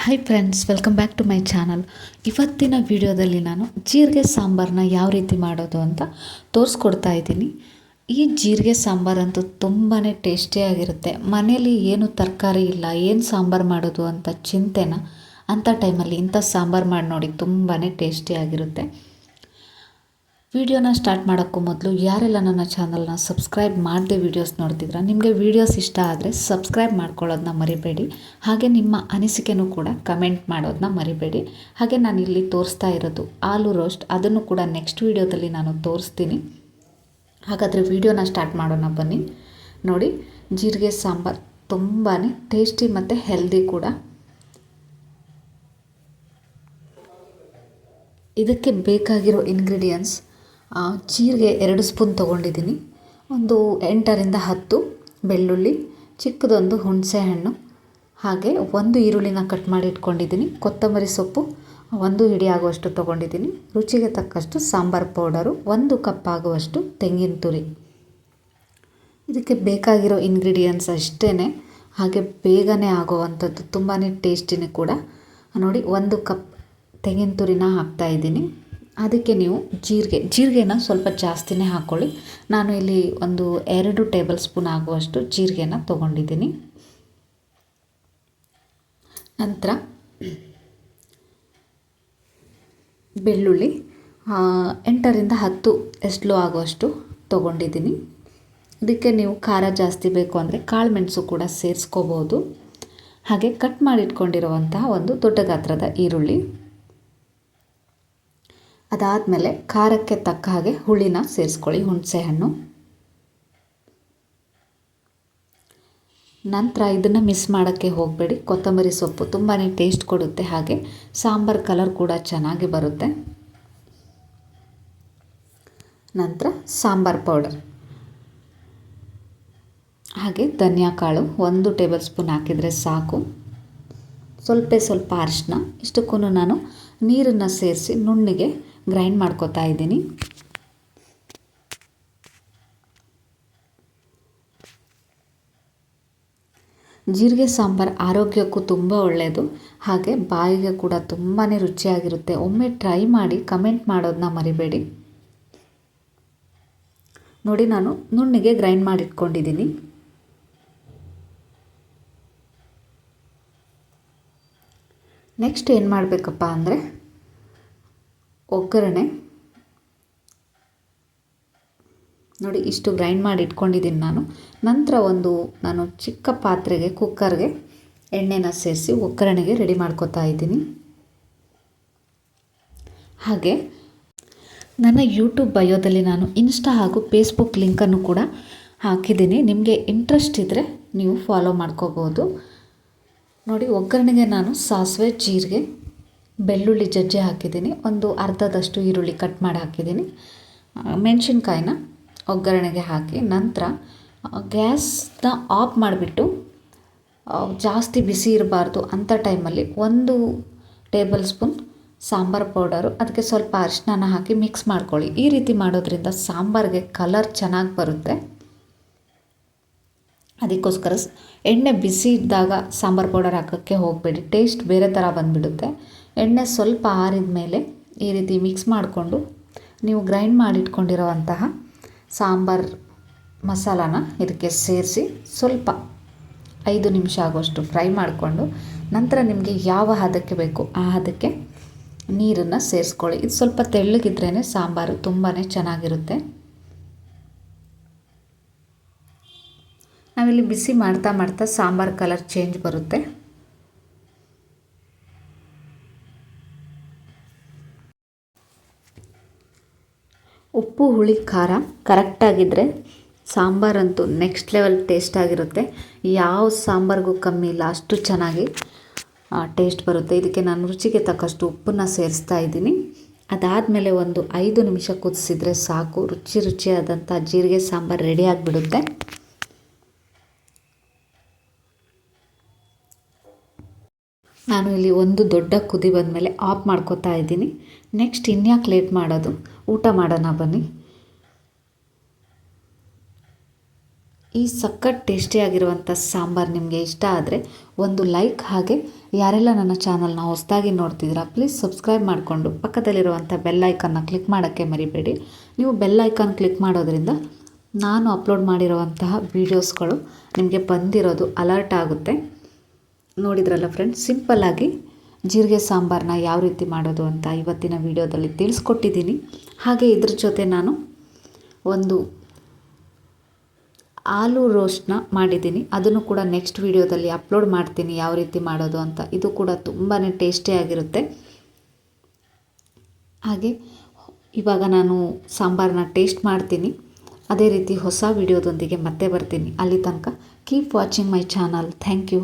Hi friends, welcome back to my channel. ಇವತ್ತಿನ ವಿಡಿಯೋದಲ್ಲಿ ನಾನು ಜೀರಿಗೆ ಸಾಂಬಾರನ್ನ ಯಾವ ರೀತಿ ಮಾಡೋದು ಅಂತ ತೋರಿಸ್ಕೊಡ್ತಾ ಇದ್ದೀನಿ. ಈ ಜೀರಿಗೆ ಸಾಂಬಾರಂತೂ ತುಂಬಾ ಟೇಸ್ಟಿಯಾಗಿರುತ್ತೆ. ಮನೇಲಿ ಏನು ತರಕಾರಿ ಇಲ್ಲ, ಏನು ಸಾಂಬಾರು ಮಾಡೋದು ಅಂತ ಚಿಂತೆನ ಅಂಥ ಟೈಮಲ್ಲಿ ಇಂಥ ಸಾಂಬಾರು ಮಾಡಿ ನೋಡಿ, ತುಂಬಾ ಟೇಸ್ಟಿಯಾಗಿರುತ್ತೆ. ವಿಡಿಯೋನ ಸ್ಟಾರ್ಟ್ ಮಾಡೋಕ್ಕೂ ಮೊದಲು ಯಾರೆಲ್ಲ ನನ್ನ ಚಾನಲ್ನ ಸಬ್ಸ್ಕ್ರೈಬ್ ಮಾಡದೆ ವೀಡಿಯೋಸ್ ನೋಡ್ತಿದ್ರೆ, ನಿಮಗೆ ವೀಡಿಯೋಸ್ ಇಷ್ಟ ಆದರೆ ಸಬ್ಸ್ಕ್ರೈಬ್ ಮಾಡ್ಕೊಳ್ಳೋದನ್ನ ಮರಿಬೇಡಿ. ಹಾಗೆ ನಿಮ್ಮ ಅನಿಸಿಕೆನೂ ಕೂಡ ಕಮೆಂಟ್ ಮಾಡೋದನ್ನ ಮರಿಬೇಡಿ. ಹಾಗೆ ನಾನು ಇಲ್ಲಿ ತೋರಿಸ್ತಾ ಇರೋದು ಆಲೂ ರೋಸ್ಟ್, ಅದನ್ನು ಕೂಡ ನೆಕ್ಸ್ಟ್ ವೀಡಿಯೋದಲ್ಲಿ ನಾನು ತೋರಿಸ್ತೀನಿ. ಹಾಗಾದರೆ ವಿಡಿಯೋನ ಸ್ಟಾರ್ಟ್ ಮಾಡೋಣ ಬನ್ನಿ. ನೋಡಿ, ಜೀರಿಗೆ ಸಾಂಬಾರು ತುಂಬಾ ಟೇಸ್ಟಿ ಮತ್ತು ಹೆಲ್ದಿ ಕೂಡ. ಇದಕ್ಕೆ ಬೇಕಾಗಿರೋ ಇಂಗ್ರೀಡಿಯೆಂಟ್ಸ್, ಜೀರಿಗೆ 2 ಸ್ಪೂನ್ ತೊಗೊಂಡಿದ್ದೀನಿ, ಒಂದು 8ರಿಂದ 10 ಬೆಳ್ಳುಳ್ಳಿ, ಚಿಕ್ಕದೊಂದು ಹುಣಸೆ ಹಣ್ಣು, ಹಾಗೆ 1 ಈರುಳ್ಳಿನ ಕಟ್ ಮಾಡಿ ಇಟ್ಕೊಂಡಿದ್ದೀನಿ, ಕೊತ್ತಂಬರಿ ಸೊಪ್ಪು 1 ಹಿಡಿ ಆಗುವಷ್ಟು ತೊಗೊಂಡಿದ್ದೀನಿ, ರುಚಿಗೆ ತಕ್ಕಷ್ಟು ಸಾಂಬಾರು ಪೌಡರು, 1 ಕಪ್ ಆಗುವಷ್ಟು ತೆಂಗಿನ ತುರಿ. ಇದಕ್ಕೆ ಬೇಕಾಗಿರೋ ಇಂಗ್ರೀಡಿಯೆಂಟ್ಸ್ ಅಷ್ಟೇ. ಹಾಗೆ ಬೇಗನೆ ಆಗೋವಂಥದ್ದು, ತುಂಬಾ ಟೇಸ್ಟಿನೇ ಕೂಡ. ನೋಡಿ, 1 ಕಪ್ ತೆಂಗಿನ ತುರಿನ ಹಾಕ್ತಾಯಿದ್ದೀನಿ. ಅದಕ್ಕೆ ನೀವು ಜೀರಿಗೆನ ಸ್ವಲ್ಪ ಜಾಸ್ತಿನೇ ಹಾಕ್ಕೊಳ್ಳಿ. ನಾನು ಇಲ್ಲಿ ಒಂದು 2 ಟೇಬಲ್ ಸ್ಪೂನ್ ಆಗುವಷ್ಟು ಜೀರಿಗೆನ ತೊಗೊಂಡಿದ್ದೀನಿ. ನಂತರ ಬೆಳ್ಳುಳ್ಳಿ 8ರಿಂದ 10 ಎಸ್ಲು ಆಗುವಷ್ಟು ತೊಗೊಂಡಿದ್ದೀನಿ. ಇದಕ್ಕೆ ನೀವು ಖಾರ ಜಾಸ್ತಿ ಬೇಕು ಅಂದರೆ ಕಾಳು ಮೆಣಸು ಕೂಡ ಸೇರಿಸ್ಕೋಬೋದು. ಹಾಗೆ ಕಟ್ ಮಾಡಿಟ್ಕೊಂಡಿರುವಂತಹ ಒಂದು ದೊಡ್ಡ ಗಾತ್ರದ ಈರುಳ್ಳಿ. ಅದಾದಮೇಲೆ ಖಾರಕ್ಕೆ ತಕ್ಕ ಹಾಗೆ ಹುಳಿನ ಸೇರಿಸ್ಕೊಳ್ಳಿ, ಹುಣಸೆ ಹಣ್ಣು. ನಂತರ ಇದನ್ನು ಮಿಸ್ ಮಾಡೋಕ್ಕೆ ಹೋಗಬೇಡಿ. ಕೊತ್ತಂಬರಿ ಸೊಪ್ಪು ತುಂಬಾ ಟೇಸ್ಟ್ ಕೊಡುತ್ತೆ, ಹಾಗೆ ಸಾಂಬಾರು ಕಲರ್ ಕೂಡ ಚೆನ್ನಾಗಿ ಬರುತ್ತೆ. ನಂತರ ಸಾಂಬಾರು ಪೌಡರ್, ಹಾಗೆ ಧನಿಯಾ ಕಾಳು 1 ಟೇಬಲ್ ಸ್ಪೂನ್ ಹಾಕಿದರೆ ಸಾಕು. ಸ್ವಲ್ಪ ಅರಿಶಿನ. ಇಷ್ಟಕ್ಕೂ ನಾನು ನೀರನ್ನು ಸೇರಿಸಿ ನುಣ್ಣಿಗೆ ಗ್ರೈಂಡ್ ಮಾಡ್ಕೊತಾ ಇದ್ದೀನಿ. ಜೀರಿಗೆ ಸಾಂಬಾರು ಆರೋಗ್ಯಕ್ಕೂ ತುಂಬ ಒಳ್ಳೆಯದು, ಹಾಗೆ ಬಾಯಿಗೆ ಕೂಡ ತುಂಬಾ ರುಚಿಯಾಗಿರುತ್ತೆ. ಒಮ್ಮೆ ಟ್ರೈ ಮಾಡಿ ಕಮೆಂಟ್ ಮಾಡೋದನ್ನ ಮರಿಬೇಡಿ. ನೋಡಿ, ನಾನು ನುಣ್ಣಿಗೆ ಗ್ರೈಂಡ್ ಮಾಡಿಟ್ಕೊಂಡಿದ್ದೀನಿ. ನೆಕ್ಸ್ಟ್ ಏನು ಮಾಡಬೇಕಪ್ಪ ಅಂದರೆ ಒಗ್ಗರಣೆ. ನೋಡಿ, ಇಷ್ಟು ಗ್ರೈಂಡ್ ಮಾಡಿ ಇಟ್ಕೊಂಡಿದ್ದೀನಿ ನಾನು. ನಂತರ ನಾನು ಚಿಕ್ಕ ಪಾತ್ರೆಗೆ, ಕುಕ್ಕರ್ಗೆ ಎಣ್ಣೆನ ಸೇರಿಸಿ ಒಗ್ಗರಣೆಗೆ ರೆಡಿ ಮಾಡ್ಕೊತಾ ಇದ್ದೀನಿ. ಹಾಗೆ ನನ್ನ ಯೂಟ್ಯೂಬ್ ಬಯೋದಲ್ಲಿ ನಾನು ಇನ್ಸ್ಟಾ ಹಾಗೂ ಫೇಸ್ಬುಕ್ ಲಿಂಕನ್ನು ಕೂಡ ಹಾಕಿದ್ದೀನಿ. ನಿಮಗೆ ಇಂಟ್ರೆಸ್ಟ್ ಇದ್ದರೆ ನೀವು ಫಾಲೋ ಮಾಡ್ಕೋಬೋದು. ನೋಡಿ, ಒಗ್ಗರಣೆಗೆ ನಾನು ಸಾಸಿವೆ, ಜೀರಿಗೆ, ಬೆಳ್ಳುಳ್ಳಿ ಜಜ್ಜಿ ಹಾಕಿದ್ದೀನಿ, ಒಂದು ಅರ್ಧದಷ್ಟು ಈರುಳ್ಳಿ ಕಟ್ ಮಾಡಿ ಹಾಕಿದ್ದೀನಿ, ಮೆಣಸಿನ್ಕಾಯಿನ ಒಗ್ಗರಣೆಗೆ ಹಾಕಿ ನಂತರ ಗ್ಯಾಸ್ನ ಆಫ್ ಮಾಡಿಬಿಟ್ಟು, ಜಾಸ್ತಿ ಬಿಸಿ ಇರಬಾರ್ದು ಅಂಥ ಟೈಮಲ್ಲಿ 1 ಟೇಬಲ್ ಸ್ಪೂನ್ ಸಾಂಬಾರು ಪೌಡರು, ಅದಕ್ಕೆ ಸ್ವಲ್ಪ ಅರಿಶಿನ ಹಾಕಿ ಮಿಕ್ಸ್ ಮಾಡ್ಕೊಳ್ಳಿ. ಈ ರೀತಿ ಮಾಡೋದ್ರಿಂದ ಸಾಂಬಾರಿಗೆ ಕಲರ್ ಚೆನ್ನಾಗಿ ಬರುತ್ತೆ. ಅದಕ್ಕೋಸ್ಕರ ಎಣ್ಣೆ ಬಿಸಿ ಇದ್ದಾಗ ಸಾಂಬಾರು ಪೌಡರ್ ಹಾಕೋಕ್ಕೆ ಹೋಗಬೇಡಿ, ಟೇಸ್ಟ್ ಬೇರೆ ಥರ ಬಂದುಬಿಡುತ್ತೆ. ಎಣ್ಣೆ ಸ್ವಲ್ಪ ಆರಿದ ಮೇಲೆ ಈ ರೀತಿ ಮಿಕ್ಸ್ ಮಾಡಿಕೊಂಡು ನೀವು ಗ್ರೈಂಡ್ ಮಾಡಿಟ್ಕೊಂಡಿರೋವಂತಹ ಸಾಂಬಾರು ಮಸಾಲಾನ ಇದಕ್ಕೆ ಸೇರಿಸಿ ಸ್ವಲ್ಪ 5 ನಿಮಿಷ ಆಗುವಷ್ಟು ಫ್ರೈ ಮಾಡಿಕೊಂಡು, ನಂತರ ನಿಮಗೆ ಯಾವ ಹದಕ್ಕೆ ಬೇಕು ಆ ಹದಕ್ಕೆ ನೀರನ್ನು ಸೇರಿಸ್ಕೊಳ್ಳಿ. ಇದು ಸ್ವಲ್ಪ ತೆಳ್ಳಗಿದ್ರೇ ಸಾಂಬಾರು ತುಂಬಾ ಚೆನ್ನಾಗಿರುತ್ತೆ. ನಾವಿಲ್ಲಿ ಬಿಸಿ ಮಾಡ್ತಾ ಸಾಂಬಾರು ಕಲರ್ ಚೇಂಜ್ ಬರುತ್ತೆ. ಉಪ್ಪು, ಹುಳಿ, ಖಾರ ಕರೆಕ್ಟಾಗಿದ್ದರೆ ಸಾಂಬಾರಂತೂ ನೆಕ್ಸ್ಟ್ ಲೆವೆಲ್ ಟೇಸ್ಟ್ ಆಗಿರುತ್ತೆ. ಯಾವ ಸಾಂಬಾರಿಗೂ ಕಮ್ಮಿ ಇಲ್ಲ, ಅಷ್ಟು ಚೆನ್ನಾಗಿ ಟೇಸ್ಟ್ ಬರುತ್ತೆ. ಇದಕ್ಕೆ ನಾನು ರುಚಿಗೆ ತಕ್ಕಷ್ಟು ಉಪ್ಪನ್ನು ಸೇರಿಸ್ತಾ ಇದ್ದೀನಿ. ಅದಾದಮೇಲೆ ಒಂದು 5 ನಿಮಿಷ ಕುದಿಸಿದ್ರೆ ಸಾಕು, ರುಚಿಯಾದಂಥ ಜೀರಿಗೆ ಸಾಂಬಾರು ರೆಡಿ ಆಗಿಬಿಡುತ್ತೆ. ನಾನು ಇಲ್ಲಿ ಒಂದು ದೊಡ್ಡ ಕುದಿ ಬಂದಮೇಲೆ ಆಫ್ ಮಾಡ್ಕೊತಾ ಇದ್ದೀನಿ. ನೆಕ್ಸ್ಟ್ ಇನ್ಯಾಕೆ ಲೇಟ್ ಮಾಡೋದು, ಊಟ ಮಾಡೋಣ ಬನ್ನಿ. ಈ ಸಖತ್ ಟೇಸ್ಟಿಯಾಗಿರುವಂಥ ಸಾಂಬಾರು ನಿಮಗೆ ಇಷ್ಟ ಆದರೆ ಒಂದು ಲೈಕ್, ಹಾಗೆ ಯಾರೆಲ್ಲ ನನ್ನ ಚಾನಲ್ನ ಹೊಸದಾಗಿ ನೋಡ್ತಿದ್ದೀರಾ ಪ್ಲೀಸ್ ಸಬ್ಸ್ಕ್ರೈಬ್ ಮಾಡಿಕೊಂಡು ಪಕ್ಕದಲ್ಲಿರುವಂಥ ಬೆಲ್ ಐಕನ್ನ ಕ್ಲಿಕ್ ಮಾಡೋಕ್ಕೆ ಮರಿಬೇಡಿ. ನೀವು ಬೆಲ್ ಐಕಾನ್ ಕ್ಲಿಕ್ ಮಾಡೋದ್ರಿಂದ ನಾನು ಅಪ್ಲೋಡ್ ಮಾಡಿರುವಂತಹ ವೀಡಿಯೋಸ್ಗಳು ನಿಮಗೆ ಬಂದಿರೋದು ಅಲರ್ಟ್ ಆಗುತ್ತೆ. ನೋಡಿದ್ರಲ್ಲ ಫ್ರೆಂಡ್ಸ್, ಸಿಂಪಲ್ಲಾಗಿ ಜೀರಿಗೆ ಸಾಂಬಾರನ್ನ ಯಾವ ರೀತಿ ಮಾಡೋದು ಅಂತ ಇವತ್ತಿನ ವಿಡಿಯೋದಲ್ಲಿ ತಿಳಿಸ್ಕೊಟ್ಟಿದ್ದೀನಿ. ಹಾಗೆ ಇದ್ರ ಜೊತೆ ನಾನು ಒಂದು ಆಲೂ ರೋಸ್ಟ್ನ ಮಾಡಿದ್ದೀನಿ. ಅದನ್ನು ಕೂಡ ನೆಕ್ಸ್ಟ್ ವಿಡಿಯೋದಲ್ಲಿ ಅಪ್ಲೋಡ್ ಮಾಡ್ತೀನಿ ಯಾವ ರೀತಿ ಮಾಡೋದು ಅಂತ. ಇದು ಕೂಡ ತುಂಬಾ ಟೇಸ್ಟಿಯಾಗಿರುತ್ತೆ. ಹಾಗೆ ಇವಾಗ ನಾನು ಸಾಂಬಾರನ್ನ ಟೇಸ್ಟ್ ಮಾಡ್ತೀನಿ. ಅದೇ ರೀತಿ ಹೊಸ ವಿಡಿಯೋದೊಂದಿಗೆ ಮತ್ತೆ ಬರ್ತೀನಿ. ಅಲ್ಲಿ ತನಕ keep watching my channel. Thank you.